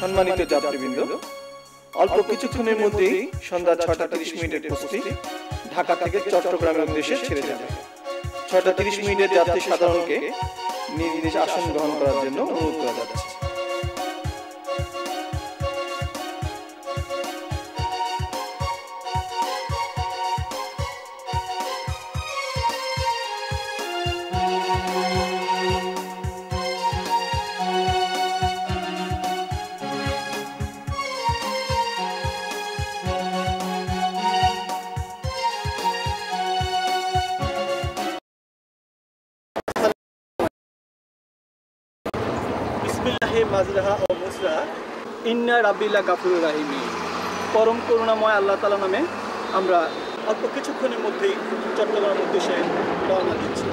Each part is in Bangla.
সম্মানিত যাত্রীবৃন্দ, অল্প কিছুক্ষণের মধ্যেই সন্ধ্যা ৬টা ৩০ পোস্টটি ঢাকা থেকে চট্টগ্রামের উদ্দেশ্যে ছেড়ে যাবে। ৬টা ৩০ যাত্রী সাধারণকে নিজ নিজ আসন গ্রহণ করার জন্য অনুরোধ করা যাচ্ছে। ইন্না রাব্বিলা গাফুরুর রাহিম। পরম করুণাময় আল্লাহ তাআলা নামে আমরা অল্প কিছুক্ষণের মধ্যেই চট্টগ্রামের উদ্দেশ্যে রওনা দিচ্ছি।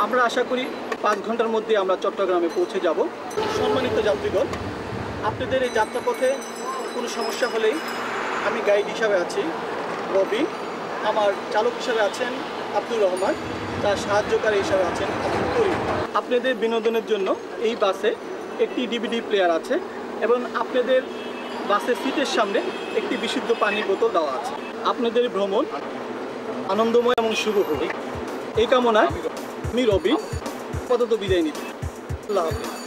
আমরা আশা করি 5 ঘন্টার মধ্যে আমরা চট্টগ্রামে পৌঁছে যাব। সম্মানিত যাত্রীগণ, আপনাদের এই যাত্রাপথে কোনো সমস্যা হলেই আমি গাইড হিসাবে আছি রবি, আমার চালক হিসাবে আছেন আব্দুর রহমান, তার সাহায্যকারী হিসাবে আছেন আব্দুল করিম। আপনাদের বিনোদনের জন্য এই বাসে একটি ডিভিডি প্লেয়ার আছে এবং আপনাদের বাসের সিটের সামনে একটি বিশুদ্ধ পানির বোতল দেওয়া আছে। আপনাদের ভ্রমণ আনন্দময় এবং শুভ হোক এই কামনায় আমি রবি আপাতত বিদায় নিচ্ছি। আল্লাহ হাফেজ।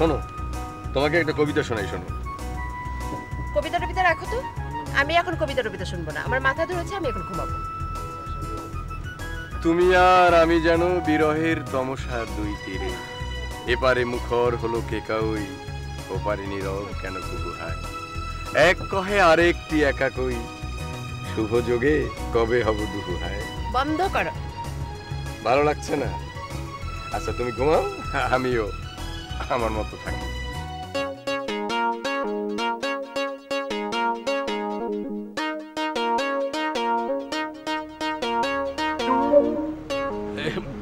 শোনো, তোমাকে একটা কবিতা শোনাই। শোনো, কবিতা টবিতা রাখো তো। আমি এখন কবিতা টবিতা শুনবো না, আমার মাথা ধরেছে, আমি এখন ঘুমাবো। তুমি আর আমি যেন বিরহের তমসার দুই তীরে, এপারে মুখর হলো কেকাউই, ওপারে নীরব কেন কুকুহায়। এক কহে আরেকটি একা কই, শুভ যোগে কবে হব দুহুহায়। বন্ধ করো, ভালো লাগছে না? আচ্ছা তুমি ঘুমাও, আমিও আমার মতো থাকি।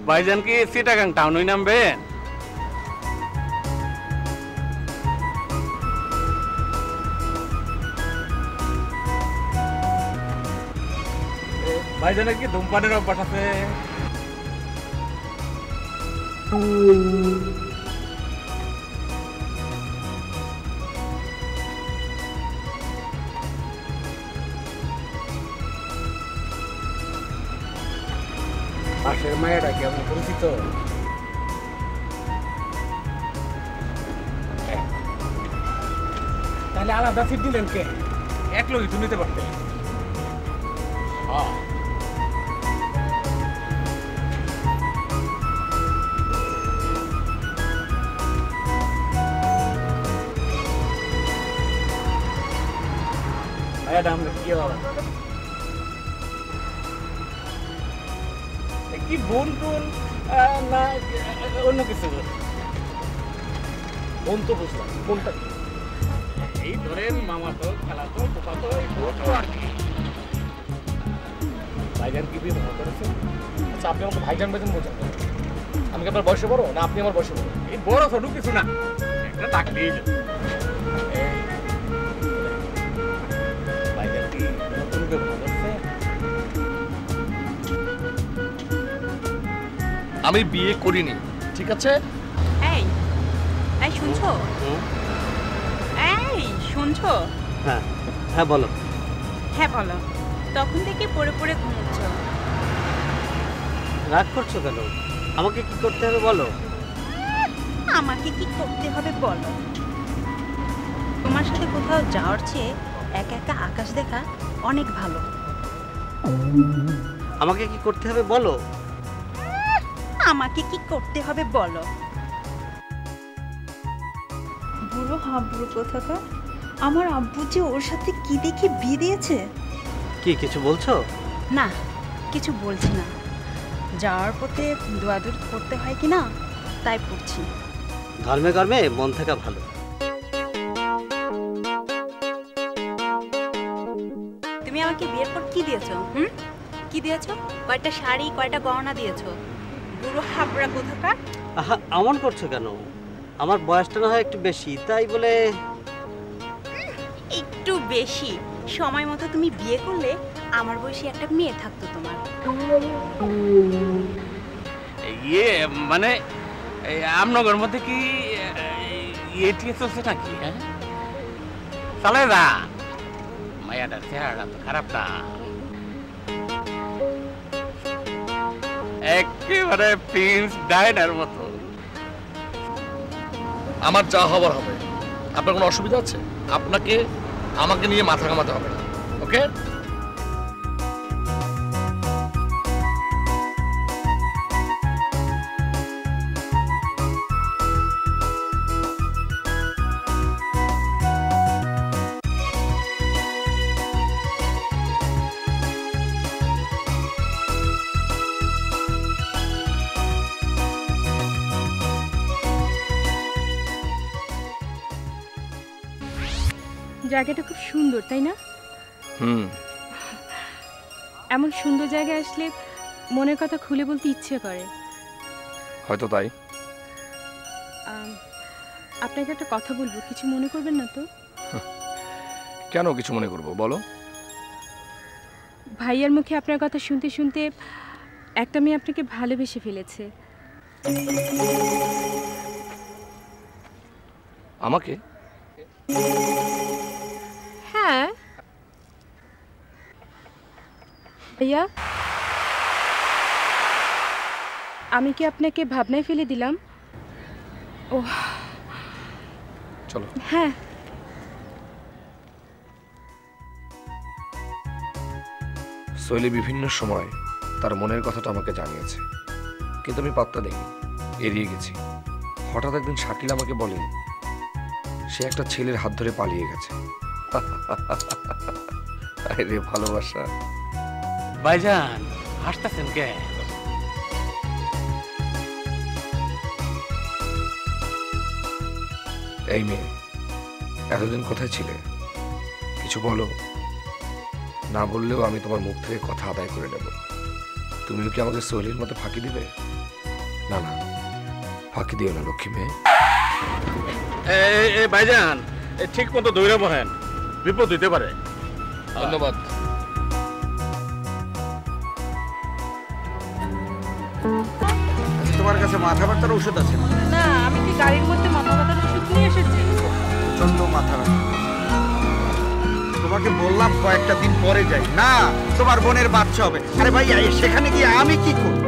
ভাইজান কি চিটাগাং টাউনই নামবেন? ভাইজানের কি ধূমপানের অভ্যাস আছে? পাশের মায়েরা কি আপনি পরিচিত? তাহলে আলাদা সিট দিলেন কে? এক লোকই তো নিতে পারতেন। কি বোন টোন না অন্য কিছু? বোন তো বুঝলাম, কোনটা এই ধরেন মামা তো, খেলা তো, পোপা তো, এই বোন তো আর কি। ভাইজান কি বিয়ে ভালো করেছে? আচ্ছা আপনি আমাকে ভাইজান ভাইজান বলছেন কেন? আমি কি আপনার বয়সে বড় না আপনি আমার বয়সে বড়? এই বড় ছোট কিছু না, একটা ডাকলেই যাবে। ভাইজান কি নতুন করে ভালো করছে? আমি বিয়ে করিনি, ঠিক আছে? এই এই শুনছো? এই শুনছো? হ্যাঁ হ্যাঁ বলো। হ্যাঁ বলো। তখন থেকে পড়ে পড়ে ঘুমোচ্ছ। রাগ করছো কেন? আমাকে কি করতে হবে বলো। আমাকে কি করতে হবে বলো? তোমার সাথে কোথাও যাওয়ার চেয়ে একা একা আকাশ দেখা অনেক ভালো। আমাকে কি করতে হবে বলো। আমাকে কি করতে হবে বলো? বুড়ো হাবুড়ো কোথাকার, আমার আব্বু যে ওর সাথে কি দেখে বিয়ে দিয়েছে। কি কিছু বলছো? না কিছু বলছি না, যাওয়ার পথে দোয়াদুরি করতে হয় কি না তাই পড়ছি। ধর্মে কর্মে মন থাকা ভালো। তুমি আমাকে বিয়ের পর কি দিয়েছো? কি দিয়েছো? কয়টা শাড়ি, কয়টা গহনা দিয়েছো? বুড়ো হাবড়া কোথাকার। আহা এমন করছো কেন? আমার বয়সটা না হয় একটু বেশি, তাই বলে। একটু বেশি সময় মতো তুমি বিয়ে করলে আমার বয়সী একটা মেয়ে থাকতো তোমার। ইয়ে মানে আমনগর মধ্যে কি ইয়ে টিয়ে চলছে নাকি? হ্যাঁ চলে না, মায়াটার চেহারাটা তো খারাপ না, একেবারে প্রিন্স ডায়নার মতো। আমার যা হবার হবে, আপনার কোনো অসুবিধা আছে? আপনাকে আমাকে নিয়ে মাথা ঘামাতে হবে না, ওকে? জায়গাটা খুব সুন্দর, তাই না? এমন সুন্দর জায়গায় আসলে মনের কথা খুলে বলতে ইচ্ছে করে। হয়তো তাই। আপনাকে একটা কথা বলবো, কিছু মনে করবেন না তো? কেন কিছু মনে করবো, বলো। ভাইয়ার মুখে আপনার কথা শুনতে শুনতে একটা মেয়ে আপনাকে ভালোবেসে ফেলেছে। আমাকে? হ্যাঁ ভাইয়া, আমি কি আপনাকে ভাবনায় ফেলে দিলাম? ও চলো। হ্যাঁ শৈলী বিভিন্ন সময় তার মনের কথাটা আমাকে জানিয়েছে, কিন্তু আমি পাত্তা দেইনি, এড়িয়ে গেছি। হঠাৎ একদিন শাকিল আমাকে বলে সে একটা ছেলের হাত ধরে পালিয়ে গেছে। আরে ভালোবাসা। ভাইজান হাসতেছেন কে? এই মেয়ে, এতদিন কোথায় ছিলে? কিছু বলো। না বললেও আমি তোমার মুখ থেকে কথা আদায় করে নেব। তুমিও কি আমাকে শৈলীর মতো ফাঁকি দিবে? না না, ফাঁকি দিও না লক্ষ্মী মেয়ে। ভাইজান ঠিক মতো দৌড়ে বহেন, বিপদ দিতে পারে। ধন্যবাদ। তোমার কাছে মাথা ব্যথার ওষুধ আছে? না, আমি কি গাড়ির মধ্যে মাথা ব্যথার ওষুধ নিয়ে এসেছি? প্রচন্ড মাথা ব্যথা। তোমাকে বললাম কয়েকটা দিন পরে যাই। না, তোমার বোনের বাচ্চা হবে। আরে ভাই সেখানে গিয়ে আমি কি করব?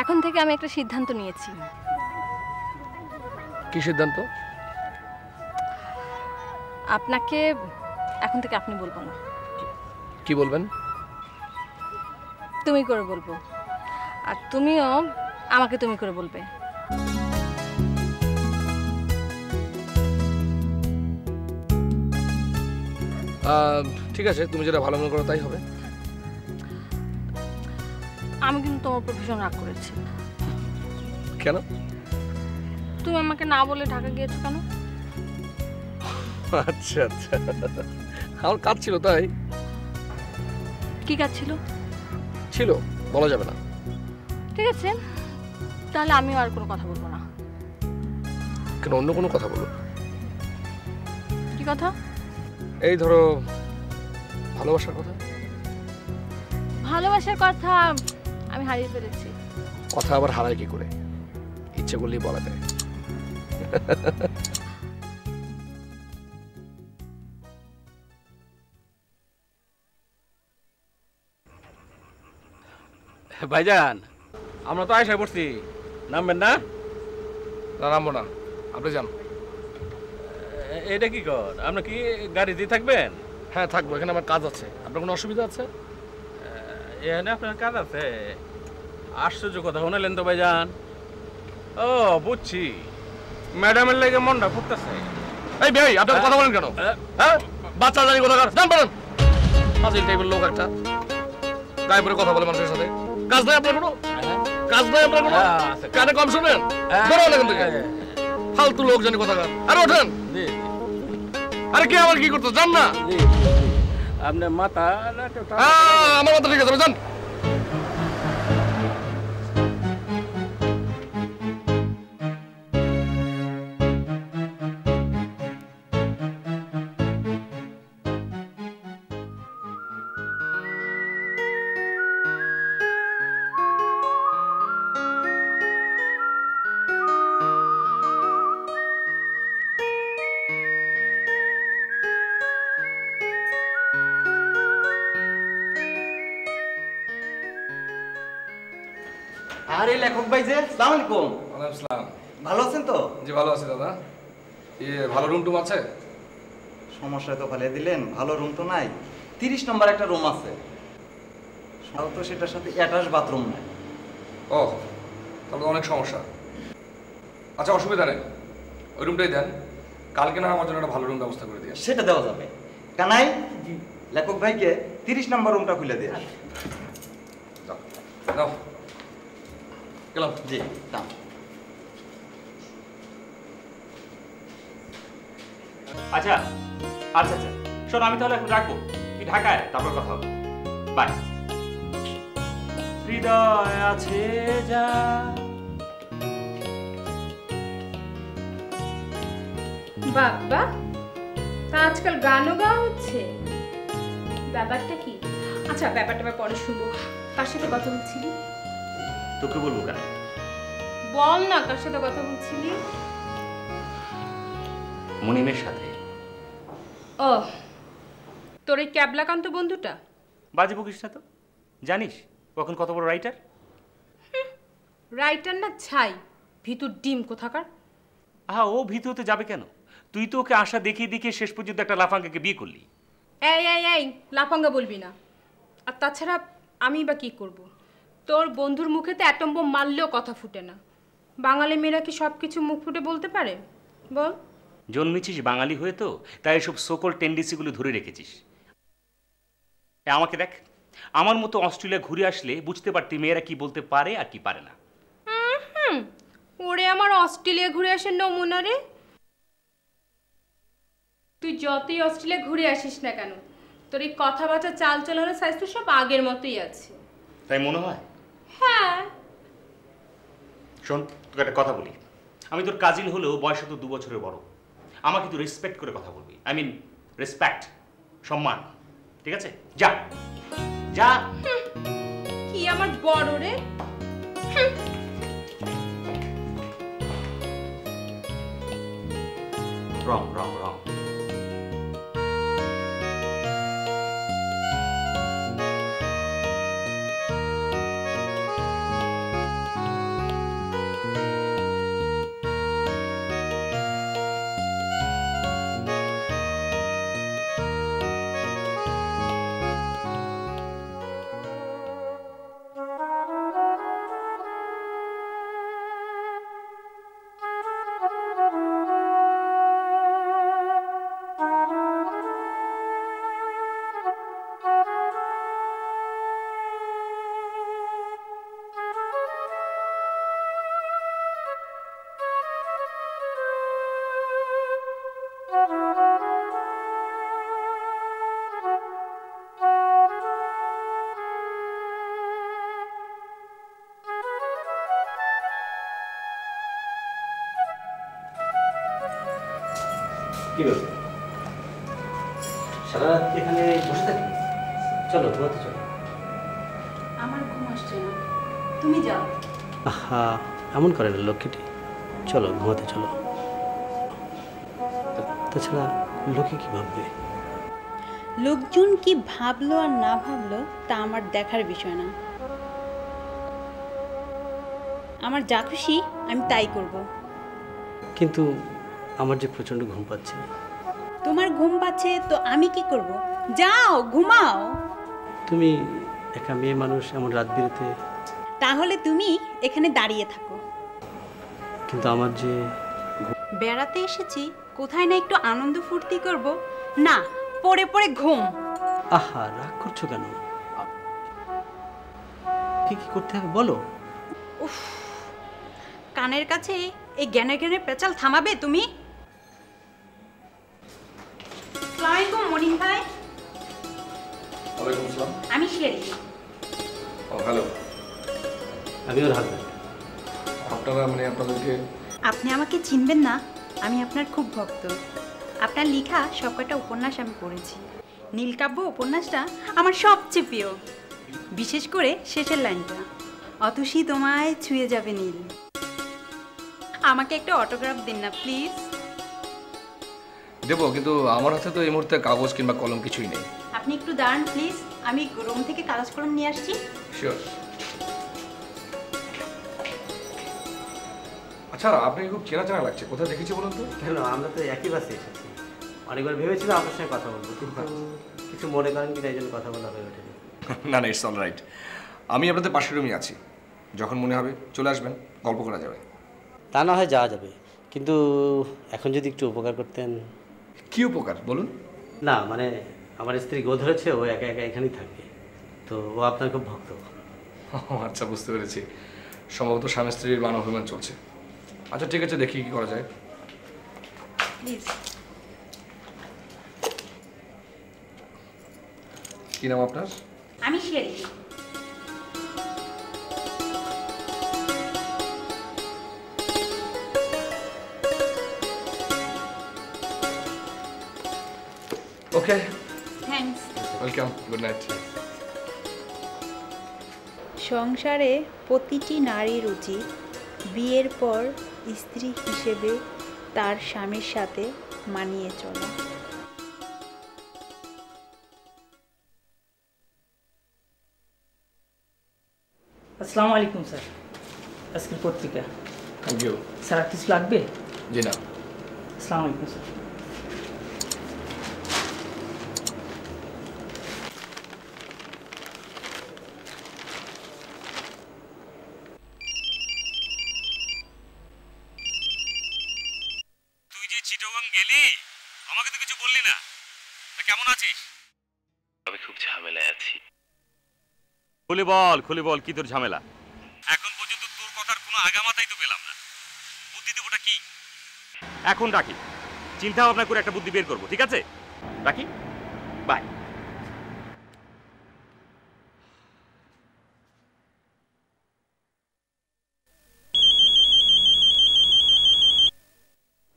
এখন থেকে আমি একটা সিদ্ধান্ত নিয়েছি। কি সিদ্ধান্ত? আপনাকে এখন থেকে আপনি বলবো না, কি বলবেন? তুমি করে বলবো, আর তুমিও আমাকে তুমি করে বলবে। ঠিক আছে, তুমি যেটা ভালো মনে করো তাই হবে। আমি কিন্তু তোমার উপর ভীষণ রাগ করেছি। কেন? তুমি আমাকে না বলে ঢাকা গিয়েছো কেন? আচ্ছা আচ্ছা, আমার কাজ ছিল তাই। কি কাজ ছিল? ছিল, বলা যাবে না। ঠিক আছে, তাহলে আমিও আর কোনো কথা বলবো না। কেন, অন্য কোনো কথা বলো। কি কথা? এই ধরো ভালোবাসার কথা। ভালোবাসার কথা আমি হারিয়ে ফেলেছি। কথা আবার হারায় কি করে? ইচ্ছে করলেই বলা যায়। ভাইজান, আমরা তো আয়সা পড়ছি, নামবেন না? নামবো না, আপনি যান। এটা কি কর, আপনার কি গাড়ি দিয়ে থাকবেন? হ্যাঁ থাকবো, এখানে আমার কাজ আছে। আপনার কোনো অসুবিধা আছে? এখানে আপনার কাজ আছে? আশ্চর্য কথা শুনালেন তো ভাইজান। ও বুঝছি, ম্যাডামের লেগে মনটা ফুটতেছে। এই ভাই, আপনি কথা বলেন কেন? হ্যাঁ, বাচ্চা জানি কথা জান পারেন। ফাজিল টাইপের লোক একটা, গায়ে পরে কথা বলে মানুষের সাথে। কাজ নাই আপনার কোনো? কাজ নাই আপনার কোনো? কানে কম শুনেন? বেরোন এখান থেকে, ফালতু লোক জানি কথা। আরে ওঠেন। আরে কি আবার কি করতে জান না? আপনার মাথা আমার মাথা ঠিক আছে, জান। আরে লেখক ভাই যে, আসসালামু আলাইকুম। ওয়ালাইকুম আসসালাম। ভালো আছেন তো? জি ভালো আছি দাদা। ভালো রুম টুম আছে? সমস্যা তো ফেলে দিলেন, ভালো রুম তো নাই। 30 নম্বর একটা রুম আছে, তাও তো সেটার সাথে অ্যাটাচ বাথরুম নাই। ও, তাহলে অনেক সমস্যা। আচ্ছা অসুবিধা নেই, ওই রুমটাই দেন। কালকে না আমার জন্য একটা ভালো রুম ব্যবস্থা করে দিয়ে। সেটা দেওয়া যাবে। কানাই, লেখক ভাইকে 30 নম্বর রুমটা খুলে দিয়ে। দাও, গেলাম। জি, দাও। আচ্ছা আচ্ছা আচ্ছা, শোন, আমি তাহলে এখন রাখবো। তুই ঢাকায়, তারপর কথা হবে। বাই। হৃদয় আছে যা। বাবা, তা আজকাল গানও গাওয়া হচ্ছে, ব্যাপারটা কি? আচ্ছা, ব্যাপারটা পরে শুনবো। কার সাথে কথা বলছিলি? তোকে বলবো কেন? বল না, কার সাথে কথা বলছিলি? মুনিমের সাথে। ও, তোর এই ক্যাবলাকান্ত বন্ধুটা? বাজে বকিস না তো, জানিস কখন কত বড় রাইটার? রাইটার না ছাই, ভিতর ডিম কোথাকার। আহা, ও ভীত হতে যাবে কেন? তুই তো ওকে আশা দেখিয়ে দেখিয়ে শেষ পর্যন্ত একটা লাফাঙ্গাকে বিয়ে করলি। এই এই এই, লাফাঙ্গা বলবি না। আর তাছাড়া আমি বা কি করব? তোর বন্ধুর মুখেতে অ্যাটম বোম মারলেও কথা ফুটে না। বাঙালি মেয়েরা কি সব কিছু মুখ ফুটে বলতে পারে? বল। জন্মেছিস বাঙালি হয়ে, তো তাই এসব সোকল টেন্ডেন্সিগুলো ধরে রেখেছিস। আমাকে দেখ, আমার মতো অস্ট্রেলিয়া ঘুরে আসলে বুঝতে পারতি মেয়েরা কি বলতে পারে আর কি পারে না। ওরে আমার অস্ট্রেলিয়া ঘুরে আসার নমুনা রে। তুই যতই অস্ট্রেলিয়া ঘুরে আসিস না কেন, তোর এই কথাবার্তা চাল চলনের স্বাস্থ্য সব আগের মতোই আছে। তাই মনে হয়? হ্যাঁ। শোন, তোকে একটা কথা বলি। আমি তোর কাজিন হলেও বয়সে তো 2 বছরের বড়। আমাকে তুই রেসপেক্ট করে কথা বলবি। আই মিন রেসপেক্ট, সম্মান। ঠিক আছে? যা যা। কি আমার বড় রে? রং রং রং। কি বল, সারা রাত এখানে বসে থাকি? চলো ঘুমাতে চলো। আমার ঘুম আসছে না, তুমি যাও। আহা, এমন করে না লক্ষ্মীটি, চলো ঘুমাতে চলো। তাছাড়া লোকে কি ভাববে? লোকজন কি ভাবলো আর না ভাবলো তা আমার দেখার বিষয় না। আমার যা খুশি আমি তাই করব। কিন্তু আমার যে প্রচন্ড ঘুম পাচ্ছে। তোমার ঘুম পাচ্ছে তো আমি কি করব? যাও ঘুমাও। তুমি একা মেয়ে মানুষ, এমন রাত বিরেতে। তাহলে তুমি এখানে দাঁড়িয়ে থাকো। কিন্তু আমার যে বেড়াতে এসেছি, কোথায় না একটু আনন্দ ফুর্তি করব, না পড়ে পড়ে ঘুম। আহা, রাগ করছো কেন? কি কি করতে হবে বলো। উফ, কানের কাছে এই জ্ঞানের জ্ঞানের পেঁচাল থামাবে তুমি? আসসালামু আলাইকুম মনিম ভাই। ওয়ালাইকুম আসসালাম। আমি শেরি। ও হ্যালো। আমি ওর হাজব্যান্ড। আপনারা মানে আপনাদেরকে আপনি আমাকে চিনবেন না, আমি আপনার খুব ভক্ত। আপনার লেখা সবকটা উপন্যাস আমি পড়েছি। নীলকাব্য উপন্যাসটা আমার সবচেয়ে প্রিয়, বিশেষ করে শেষের লাইনটা, অতসী তোমায় ছুঁয়ে যাবে নীল। আমাকে একটা অটোগ্রাফ দিন না প্লিজ। দেবো, কিন্তু আমার হাতে তো এই মুহূর্তে কাগজ কিংবা কলম কিছুই নেই। আপনি একটু দাঁড়ান প্লিজ, আমি রুম থেকে কাগজ কলম নিয়ে আসছি। শিওর। আচ্ছা, আপনাকে খুব চেনা চেনা লাগছে, কোথায় দেখেছি বলুন তো? কেন, আমরা তো একই বাসে এসেছি। অনেকবার ভেবেছিলাম আপনার সঙ্গে কথা বলবো, কিন্তু কিছু মনে করেন কিনা এই জন্য কথা বলা হয়ে ওঠেনি। না না, ইটস অল রাইট। আমি আপনাদের পাশের রুমে আছি, যখন মনে হবে চলে আসবেন, গল্প করা যাবে। তা না হয় যাওয়া যাবে, কিন্তু এখন যদি একটু উপকার করতেন। কি উপকার বলুন? না মানে আমার স্ত্রী গো ধরেছে, ও একা একা এখানেই থাকবে, তো ও আপনার খুব ভক্ত। আচ্ছা, বুঝতে পেরেছি। সম্ভবত স্বামী স্ত্রীর মান অভিমান চলছে। আচ্ছা ঠিক আছে, দেখি কি করা যায়। প্লিজ। কি নাম আপনার? আমি শেরি। ওকে, থ্যাঙ্কস। Welcome, good night. সংসারে প্রতিটি নারীর উচিত বিয়ের পর স্ত্রী হিসেবে তার স্বামীর সাথে মানিয়ে চলা। আসসালামু আলাইকুম স্যার, আজকের পত্রিকা। Thank you. স্যার আর কিছু লাগবে? জি না। আসসালামু আলাইকুম স্যার। তুই যে চিটাগাং গেলি, আমাকে তো কিছু বললি না। তা কেমন আছিস? আমি খুব ঝামেলায় আছি। খুলে বল কি তোর ঝামেলা? এখন পর্যন্ত তোর কথার কোনো আগামাতাই তো পেলাম না। বুদ্ধি দেবটা কি? এখন রাখি, চিন্তা ভাবনা করে একটা বুদ্ধি বের করবো, ঠিক আছে? রাখি, বাই।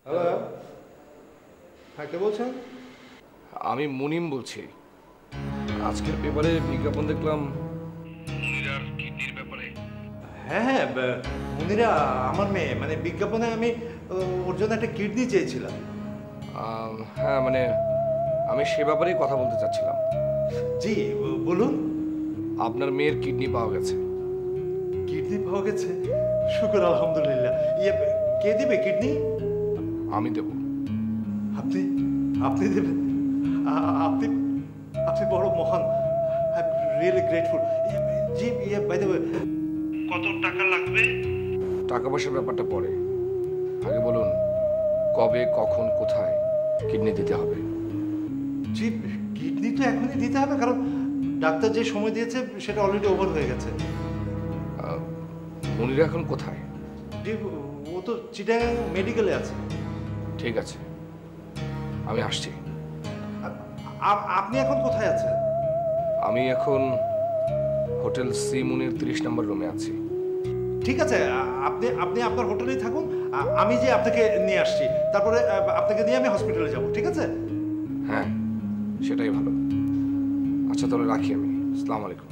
হ্যালো, হ্যাঁ কে বলছেন? আমি মুনিম বলছি। আজকের পেপারে বিজ্ঞাপন দেখলাম মুনিরার কিডনির ব্যাপারে। হ্যাঁ হ্যাঁ, মুনিরা আমার মেয়ে, মানে বিজ্ঞাপনে আমি ওর জন্য একটা কিডনি চেয়েছিলাম। হ্যাঁ মানে আমি সে ব্যাপারেই কথা বলতে চাচ্ছিলাম। জি বলুন। আপনার মেয়ের কিডনি পাওয়া গেছে। কিডনি পাওয়া গেছে? শুকর আলহামদুলিল্লাহ। ইয়ে কে দিবে কিডনি? আমি দেব। আপনি আপনি দেবেন? আপনি আপনি বড় মহান। I am really grateful. জি ইয়ে বাই দ্য ওয়ে, কত টাকা লাগবে? টাকা পয়সার ব্যাপারটা পরে, আগে বলুন কবে কখন কোথায় কিডনি দিতে হবে? জি কিডনি তো এখনই দিতে হবে, কারণ ডাক্তার যে সময় দিয়েছে সেটা অলরেডি ওভার হয়ে গেছে। মুনিরা এখন কোথায়? জি ও তো চিটাগাং মেডিকেলে আছে। ঠিক আছে, আমি আসছি। আপনি এখন কোথায় আছেন? আমি এখন হোটেল সি মুনির 30 নম্বর রুমে আছি। ঠিক আছে, আপনি আপনি আপনার হোটেলেই থাকুন, আমি যে আপনাকে নিয়ে আসছি, তারপরে আপনাকে নিয়ে আমি হসপিটালে যাব, ঠিক আছে? হ্যাঁ, সেটাই ভালো। আচ্ছা তাহলে রাখি আমি। আসসালামু আলাইকুম।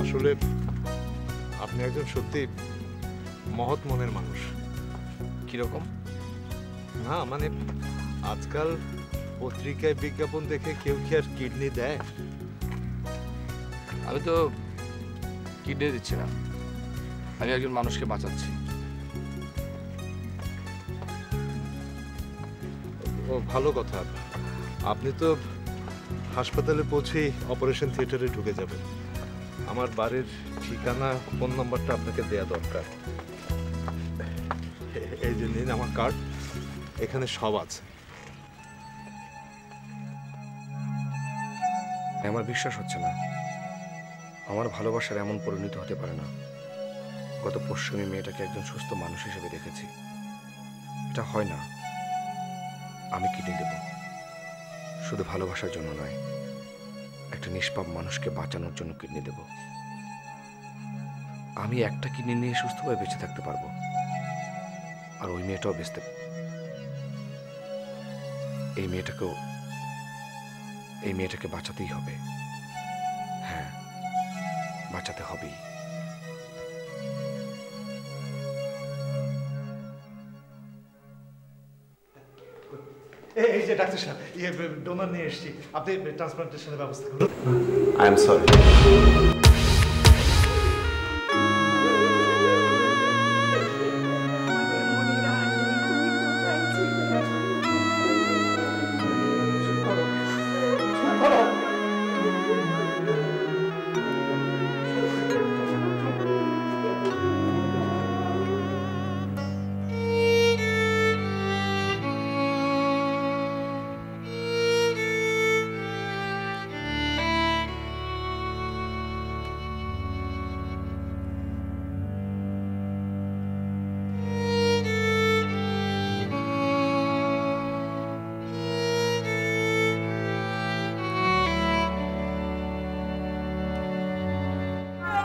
আসলে আপনি একজন সত্যি মহৎ মনের মানুষ। কিরকম? না মানে আজকাল পত্রিকায় বিজ্ঞাপন দেখে কেউ কি আর কিডনি দেয়? আমি তো কিডনি দিচ্ছি না, আমি একজন মানুষকে বাঁচাচ্ছি। ও ভালো কথা। আপনি তো হাসপাতালে পৌঁছেই অপারেশন থিয়েটারে ঢুকে যাবেন। আমার বাড়ির ঠিকানা, ফোন নাম্বারটা আপনাকে দেয়া দরকার। এই যে নিন আমার কার্ড, এখানে সব আছে। আমার বিশ্বাস হচ্ছে না আমার ভালোবাসার এমন পরিণত হতে পারে না। গত পরশু আমি মেয়েটাকে একজন সুস্থ মানুষ হিসেবে দেখেছি। এটা হয় না। আমি কিডনি দেব, শুধু ভালোবাসার জন্য নয়, একটা নিষ্পাপ মানুষকে বাঁচানোর জন্য কিডনি দেব। আমি একটা কিডনি নিয়ে সুস্থভাবে বেঁচে থাকতে পারবো, আর ওই মেয়েটাও বেঁচতে। এই মেয়েটাকে বাঁচাতেই হবে। হ্যাঁ, বাঁচাতে হবেই। এই যে ডাক্তার সাহেব, ডোনার নিয়ে এসেছি, আপনি ট্রান্সপ্লান্টেশনের ব্যবস্থা করুন। I am sorry.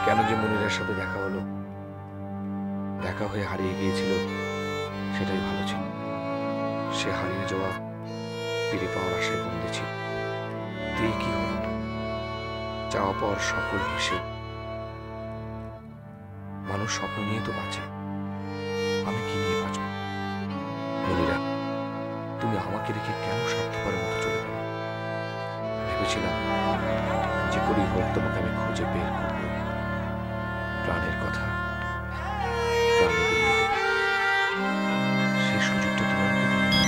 কেন যে মনিরের সাথে দেখা হলো, দেখা হয়ে হারিয়ে গিয়েছিল, সেটাই ভালো ছিল। সে হারিয়ে যাওয়া ফিরে পাওয়ার আশায় বন্দী ছিল। দিয়ে কি হলো? চাওয়া পাওয়ার সকল হিসেব। মানুষ স্বপ্ন নিয়ে তো বাঁচে, আমি কি নিয়ে বাঁচব? মনিরা, তুমি আমাকে রেখে কেন স্বার্থপরের মতো চলে গেল? ভেবেছিলাম যে করেই হোক তোমাকে আমি খুঁজে বের করব, প্রাণের কথা প্রাণে বিলিয়ে দেব। সেই সুযোগটা তুমি আমাকে দিলে না।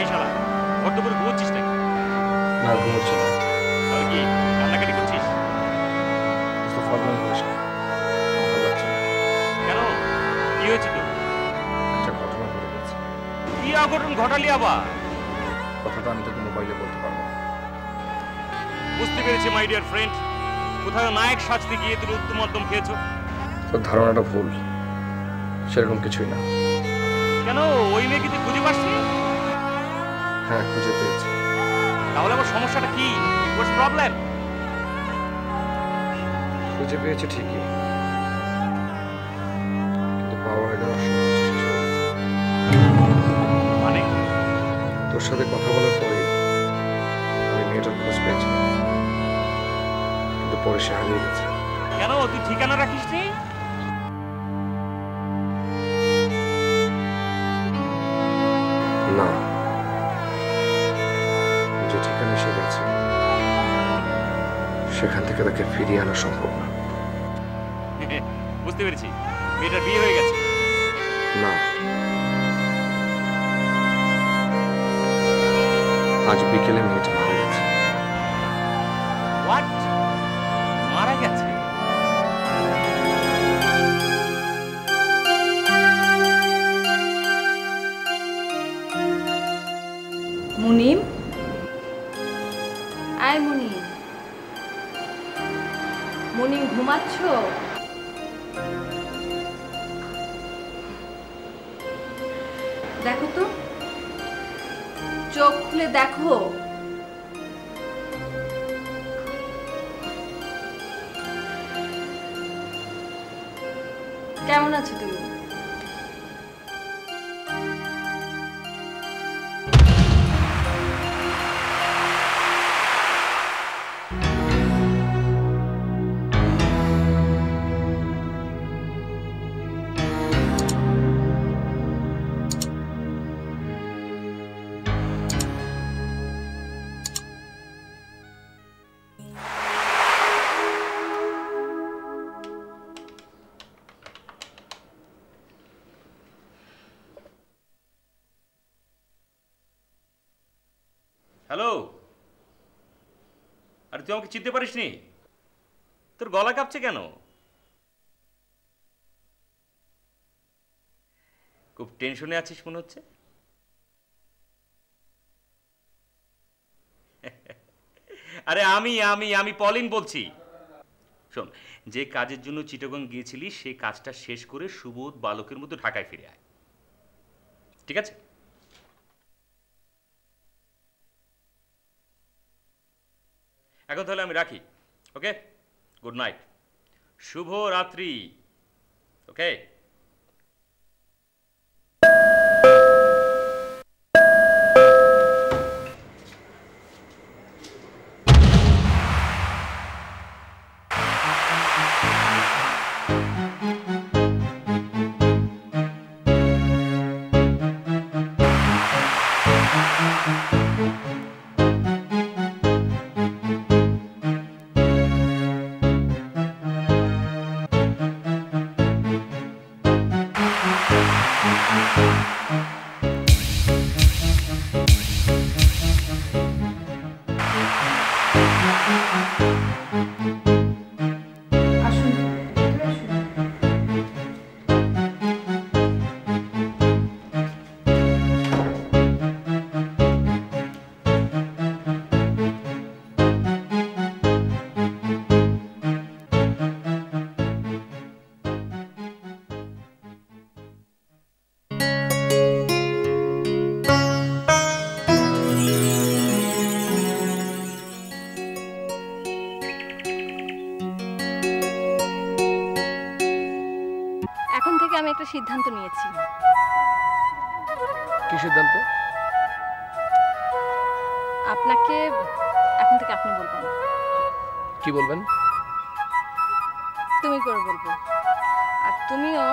এই শালা, বড্ড করে ঘুমোচ্ছিস নাকি? না, ঘুমোচ্ছি না। তাহলে কি কান্নাকাটি করছিস? ফরমাল করিস না, ভালো লাগছে না। কেন, কি হয়েছে তোর? একটা ঘটনা ঘটে গেছে। কি অঘটন ঘটালি আবার? কথাটা আমি তোকে মোবাইলে বলতে পারবো না। বুঝতে পেরেছি মাই ডিয়ার ফ্রেন্ড, কোথাও নায়ক সাজতে গিয়ে তুমি উত্তম মধ্যম খেয়েছো। তোর ধারণাটা ভুল, সেরকম কিছুই না। কেন, ওই মেয়েকে তুই খুঁজে পাসনি? হ্যাঁ, খুঁজে পেয়েছি। তাহলে আবার সমস্যাটা কি? হোয়াটস প্রবলেম? খুঁজে পেয়েছি ঠিকই, কিন্তু পাওয়ার আগে আমার সব কিছু শেষ হয়ে গেছে। মানে? তোর সাথে কথা বলার পরে আমি মেয়েটার খোঁজ পেয়েছিলাম, কিন্তু পরে সে হারিয়ে গেছে। কেন, তুই ঠিকানা রাখিস নি? না, যে ঠিকানা এসে গেছে সেখান থেকে তাকে ফিরিয়ে আনা সম্ভব না। বুঝতে পেরেছি, মেয়েটার বিয়ে হয়ে গেছে। না, আজ বিকেলে মেয়েটা মারা গেছে। হোয়াট? মারা গেছে? মনি ঘুমাচ্ছ? দেখো তো, চোখ খুলে দেখো। কেমন আছো তুমি? হ্যালো, আরে তুই আমাকে চিনতে পারিসনি? তোর গলা কাঁপছে কেন? খুব টেনশনে আছিস মনে হচ্ছে। আরে আমি আমি আমি পলিন বলছি। শোন, যে কাজের জন্য চিটাগং গিয়েছিলি সেই কাজটা শেষ করে সুবোধ বালকের মতো ঢাকায় ফিরে আয়, ঠিক আছে? এখন তাহলে আমি রাখি। ওকে, গুড নাইট, শুভ রাত্রি। ওকে। এখন থেকে আমি একটা সিদ্ধান্ত নিয়েছি। কি সিদ্ধান্ত? আপনাকে এখন থেকে আপনি বলবো না, কি বলবেন? তুমি করে বলবো, আর তুমিও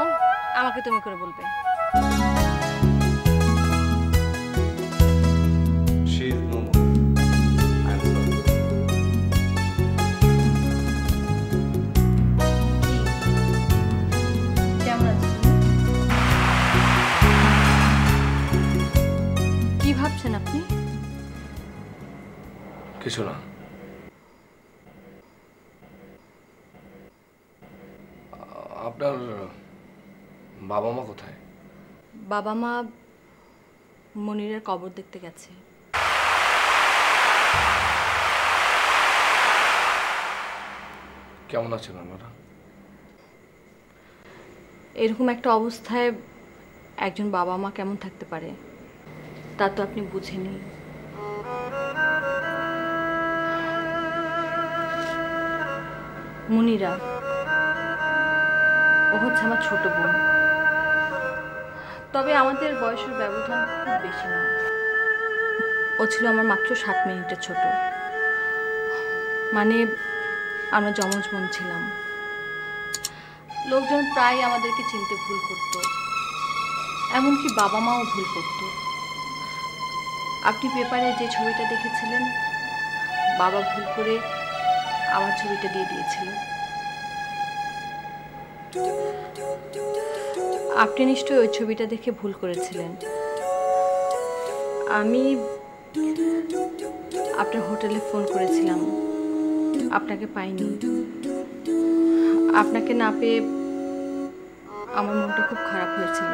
আমাকে তুমি করে বলবে। She is no more. I am sorry. কেমন আছেন? কি ভাবছেন আপনি? কিছু না। আপনার বাবা মা কোথায়? বাবা মা মনিরের কবর দেখতে গেছে। কেমন আছেন ওনারা? এরকম একটা অবস্থায় একজন বাবা মা কেমন থাকতে পারে তা তো আপনি বুঝেনি। মুনিরা, ও হচ্ছে আমার ছোট বোন, তবে আমাদের বয়সের ব্যবধান খুব বেশি নয়। ও ছিল আমার মাত্র 7 মিনিটের ছোট, মানে আমরা যমজ বোন ছিলাম। লোকজন প্রায় আমাদেরকে চিনতে ভুল করত, এমনকি বাবা মাও ভুল করত। আপনি পেপারে যে ছবিটা দেখেছিলেন, বাবা ভুল করে আমার ছবিটা দিয়ে দিয়েছিল। আপনি নিশ্চয়ই ওই ছবিটা দেখে ভুল করেছিলেন। আমি আপনার হোটেলে ফোন করেছিলাম, আপনাকে পাইনি। আপনাকে না পেয়ে আমার মনটা খুব খারাপ হয়েছিল।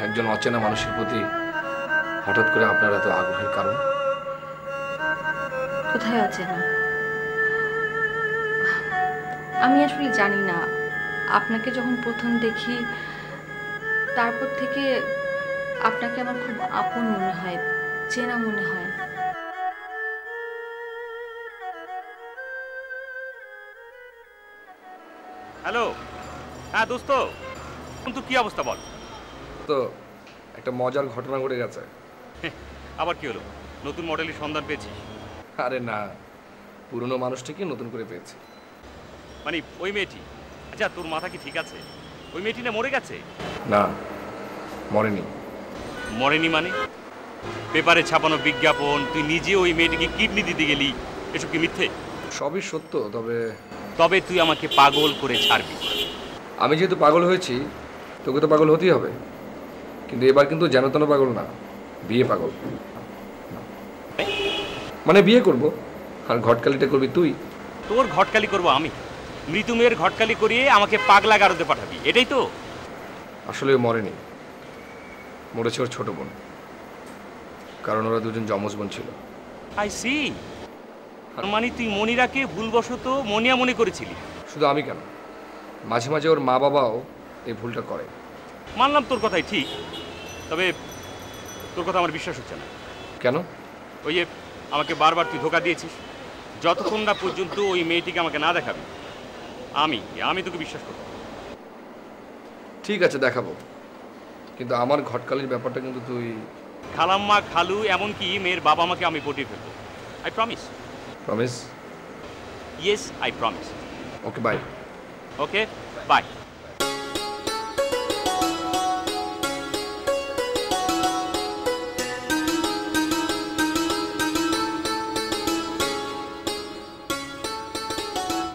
একজন অচেনা মানুষের প্রতি হঠাৎ করে আপনার এত আগ্রহের কারণ? কোথায় আছে না, আমি আসলে জানি না। আপনাকে যখন প্রথম দেখি তারপর থেকে আপনাকে আমার খুব আপন মনে হয়, চেনা মনে হয়। হ্যালো, হ্যাঁ দোস্ত, কিন্তু কি অবস্থা বল? তো একটা মজার ঘটনা ঘটে গেছে। আবার কি হলো? নতুন মডেলের সন্ধান পেয়েছিস? আরে না, পুরনো মানুষটিকে নতুন করে পেয়েছি। মানে ওই মেয়েটি? আচ্ছা, তোর মাথা কি ঠিক আছে? ওই মেয়েটি না মরে গেছে? না, মরেনি। মরেনি মানে? পেপারে ছাপানো বিজ্ঞাপন, তুই নিজে ওই মেয়েটিকে কিডনি দিতে গেলি, এসব কি মিথ্যে? সবই সত্য, তবে তবে তুই আমাকে পাগল করে ছাড়বি। আমি যেহেতু পাগল হয়েছি, তোকে তো পাগল হতেই হবে। কিন্তু এবার কিন্তু যেন তেন পাগল না, বিয়ে পাগল। মানে বিয়ে করব, আর ঘটকালিটা করবি তুই। তোর ঘটকালি করব আমি? মৃত্যু মেয়ের ঘটকালি করিয়ে আমাকে পাগলা গারদে পাঠাবি, এটাই তো? আসলে ও মরেনি, মরেছে ওর ছোট বোন, কারণ ওরা দুজন যমজ বোন ছিল। I see. মানে তুই মনিরাকে ভুলবশত মনিয়া মনে করেছিলি? শুধু আমি কেন, মাঝে মাঝে ওর মা বাবাও এই ভুলটা করে। মানলাম তোর কথাই ঠিক, তবে তোর কথা আমার বিশ্বাস হচ্ছে না। কেন? ওই যে আমাকে বারবার তুই ধোকা দিয়েছিস, যতক্ষণ না পর্যন্ত ওই মেয়েটিকে আমাকে না দেখাবি আমি তোকে বিশ্বাস করব। ঠিক আছে, দেখাবো, কিন্তু আমার ঘটকালির ব্যাপারটা কিন্তু তুই। খালাম্মা, খালু, এমনকি মেয়ের বাবা মাকে আমি পটিয়ে ফেলবো। I promise. Promise? Yes, I promise. Okay, bye. Okay, bye.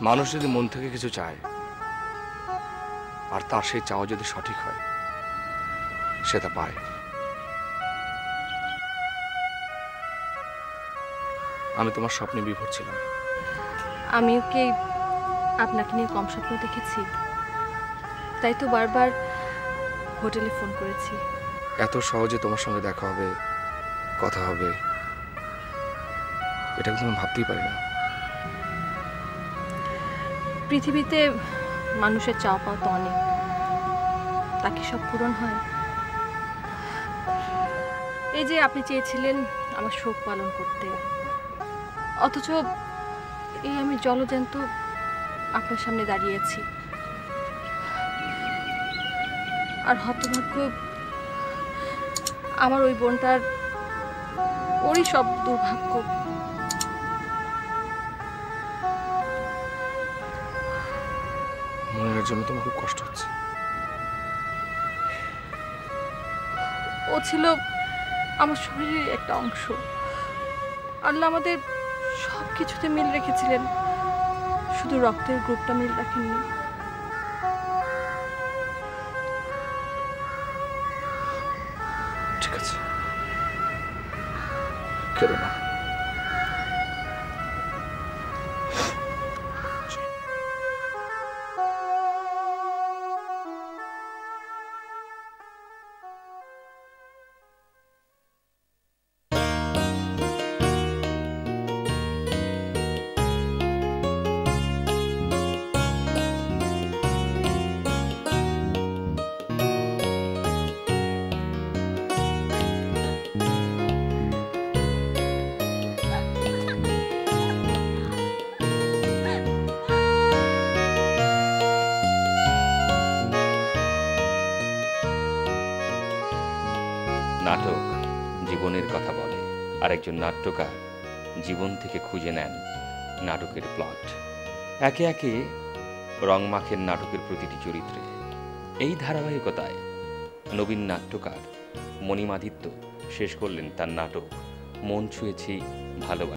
মানুষ যদি মন থেকে কিছু চায়, আর তার সেই চাওয়া যদি সঠিক হয়, সে তা পায়। আমি তোমার স্বপ্নে বিভোর ছিলাম। আমিও কি আপনাকে নিয়ে কম স্বপ্ন দেখেছি? তাই তো বারবার হোটেলে ফোন করেছি। এত সহজে তোমার সঙ্গে দেখা হবে, কথা হবে, এটা কিন্তু আমি ভাবতেই পারি না। পৃথিবীতে মানুষের চাওয়া পাওয়া তো অনেক, তাকে সব পূরণ হয়? এই যে আপনি চেয়েছিলেন আমার শোক পালন করতে, অথচ এই আমি জলজ্যান্ত আপনার সামনে দাঁড়িয়েছি। আর হতভাগ্য আমার ওই বোনটার, ওরই সব দুর্ভাগ্য। মনের জন্য তোমার খুব কষ্ট হচ্ছে। ও ছিল আমার শরীরের একটা অংশ। আল্লাহ আমাদের সব কিছুতে মিল রেখেছিলেন, শুধু রক্তের গ্রুপটা মিল রাখেননি। ঠিক আছে, কেঁদো না। নাটক জীবনের কথা বলে, আর একজন নাট্যকার জীবন থেকে খুঁজে নেন নাটকের প্লট। একে একে রং মাখেন নাটকের প্রতিটি চরিত্রে। এই ধারাবাহিকতায় নবীন নাট্যকার মণিমাদিত্য শেষ করলেন তার নাটক মন ছুঁয়েছি ভালোবাসা।